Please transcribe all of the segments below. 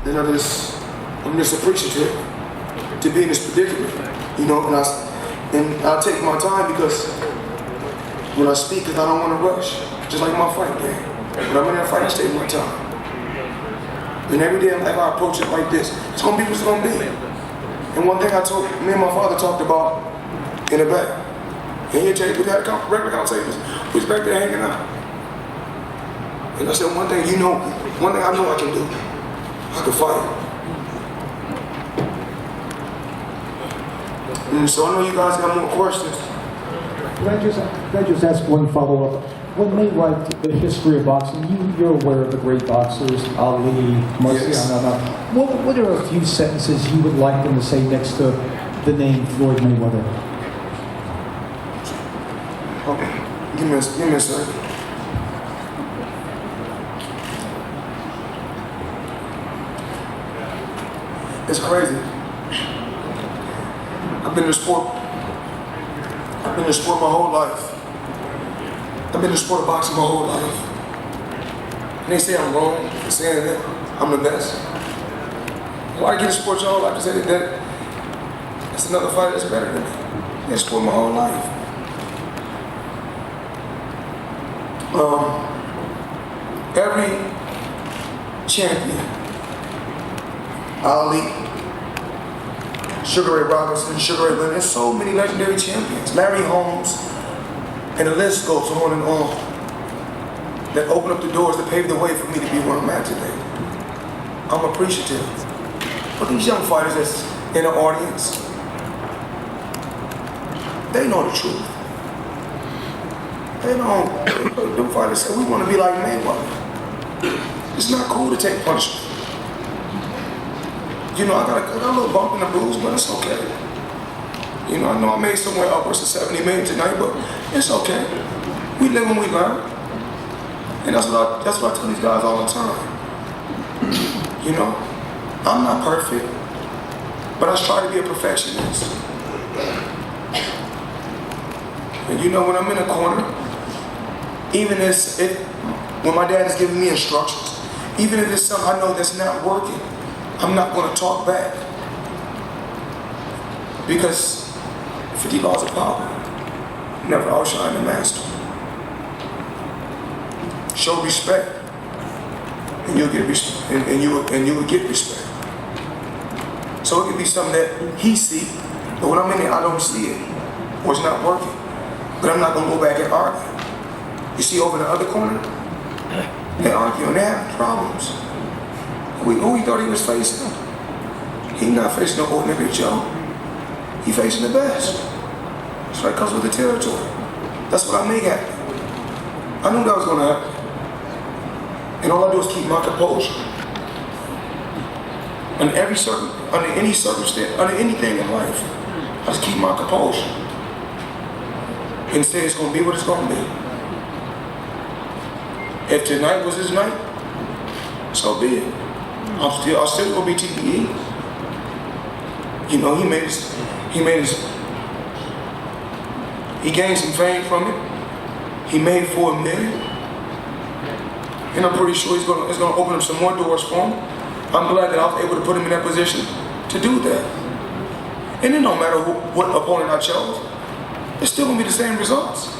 And I'm just appreciative to be in this predicament, you know, and I take my time because when I speak, I don't want to rush, just like my fight game. When I'm in that fight, I take my time. And every day, if I approach it like this, it's gonna be what it's gonna be. And one thing me and my father talked about in the back, and he'll tell you, we had regular conversations, we was back there hanging out. And I said, one thing I know I can do, I can fight. And so I know you guys got more questions. Can I just ask one follow-up? When they write the history of boxing, you're aware of the great boxers, Ali, Marciano. Yes. What are a few sentences you would like them to say next to the name Floyd Mayweather? Okay, give me a second. It's crazy. I've been in sport my whole life. I've been in the sport of boxing my whole life. And they say I'm wrong for saying that I'm the best. Why get in sport your whole life to say that that's another fighter that's better than me? I've been in sport my whole life. Every champion, Ali, Sugar Ray Robinson, Sugar Ray Leonard, there's so many legendary champions. Larry Holmes, and the list goes on and on, that open up the doors, that pave the way for me to be where I'm at today. I'm appreciative. But these young fighters that's in the audience, they know the truth. They don't, them fighters say, we want to be like Mayweather. It's not cool to take punishment. You know, I got a little bump in the bruise, but it's okay. You know I made somewhere upwards of 70 million tonight, but it's okay. We live and we learn. And that's what I tell these guys all the time. You know, I'm not perfect, but I try to be a perfectionist. And you know, when I'm in a corner, even when my dad is giving me instructions, even if it's something I know that's not working, I'm not going to talk back. Because 50 laws of power, never outshine the master. Show respect, and you'll get respect, and you will get respect. So it could be something that he see, but when I'm in there, I don't see it, or it's not working. But I'm not going to go back and argue. You see, over in the other corner, they argue and they have problems. Who he thought he was facing? He not facing no ordinary Joe. He facing the best. That's right, comes with the territory. That's what I make happen. I knew that was going to happen. And all I do is keep my composure. Under any circumstance, under anything in life, I just keep my composure. And say it's going to be what it's going to be. If tonight was his night, so be it. I still gonna be TBE. You know, he gained some fame from it. He made $4 million. And I'm pretty sure it's gonna open up some more doors for him. I'm glad that I was able to put him in that position to do that. And it don't matter what opponent I chose, it's still gonna be the same results.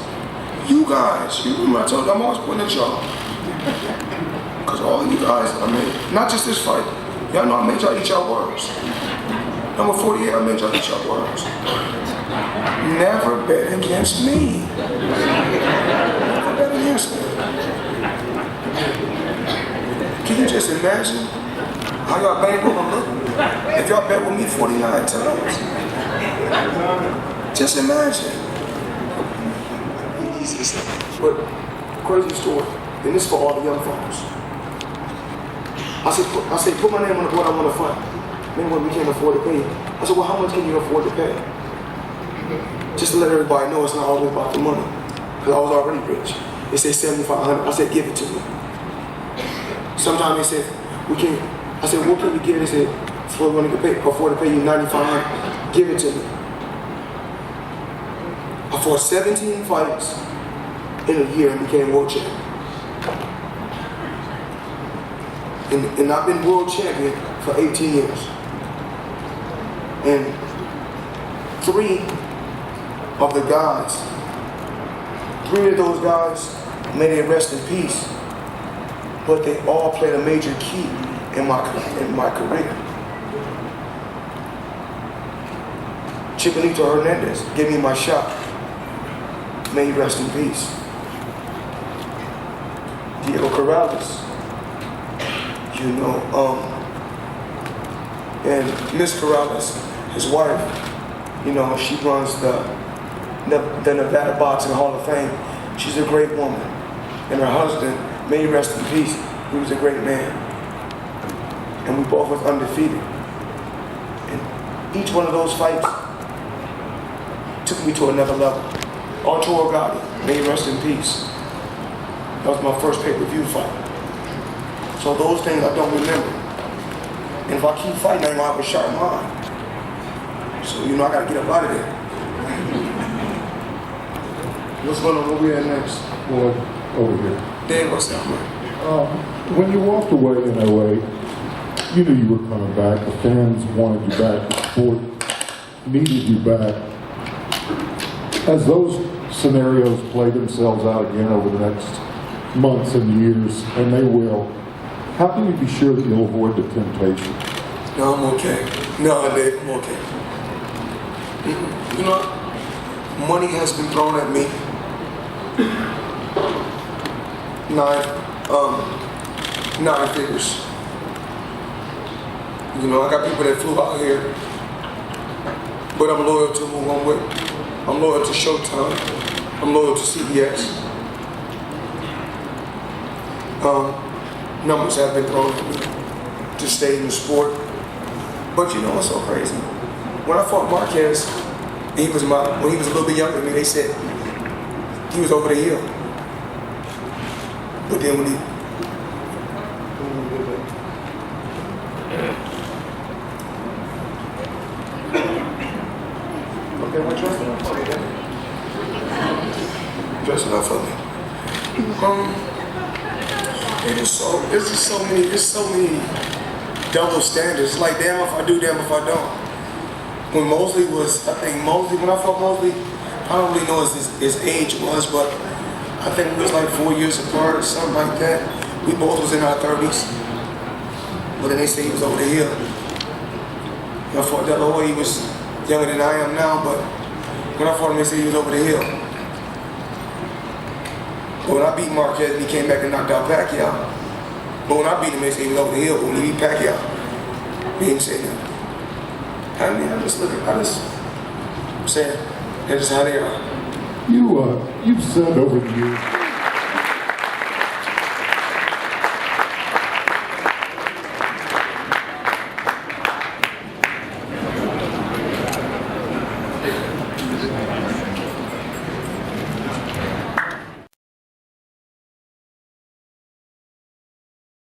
You guys, you remember I told you I'm always putting at y'all. Because all of you guys, not just this fight, y'all know I made y'all eat y'all words. Number 48, I made y'all eat y'all words. Never bet against me. Never bet against me. Can you just imagine how y'all bankroll gonna look if y'all bet with me 49 times? Just imagine. But crazy story, and this is for all the young folks. I said, put my name on the board, I want to fight. Then when we can't afford to pay, I said, well, how much can you afford to pay? Just to let everybody know it's not always about the money. Because I was already rich. They said $7,500. I said, give it to me. Sometimes they said, we can't. I said, what can you give? They said, Floyd, when you can afford to pay you $9,500, give it to me. I fought 17 fights in a year and became world champion. And I've been world champion for 18 years. And 3 of those guys may they rest in peace, but they all played a major key in my career. Chiquinito Hernandez gave me my shot. May he rest in peace. Diego Corrales, and Miss Corrales, his wife, she runs the Nevada Boxing Hall of Fame. She's a great woman. And her husband, may he rest in peace, he was a great man. And we both was undefeated. And each one of those fights took me to another level. Arturo Gatti, may he rest in peace. That was my first pay-per-view fight. So those things I don't remember. And if I keep fighting, I ain't gonna have a sharp mind. So, I gotta get up out of there. What's going on? Where we at next? Well, over here. Dan, what's that, man? When you walked away in LA, you knew you were coming back. The fans wanted you back. The sport needed you back. As those scenarios play themselves out again over the next months and years, and they will, how can you be sure that you'll avoid the temptation? No, I'm okay. No, Dave, I'm okay. Money has been thrown at me. 9 figures. I got people that flew out here, but I'm loyal to who I'm with. I'm loyal to Showtime. I'm loyal to CBS. Numbers have been thrown at me to stay in the sport. But what's so crazy? When I fought Marquez, when he was a little bit younger than me, they said he was over the hill. But then when he okay, what dressing up for me? Dressing up for me. There's so many double standards. It's like damn if I do, damn if I don't. When I fought Mosley, I don't really know what his age was, but I think we was like 4 years apart or something like that. We both was in our 30s. But then they say he was over the hill. When I fought De La Hoya, he was younger than I am now, but when I fought him, they said he was over the hill. But when I beat Marquez, he came back and knocked out Pacquiao. But when I beat him, they said he was over the hill. But when he beat Pacquiao, he didn't say that. I'm saying, that's just how they are. You've said over the years.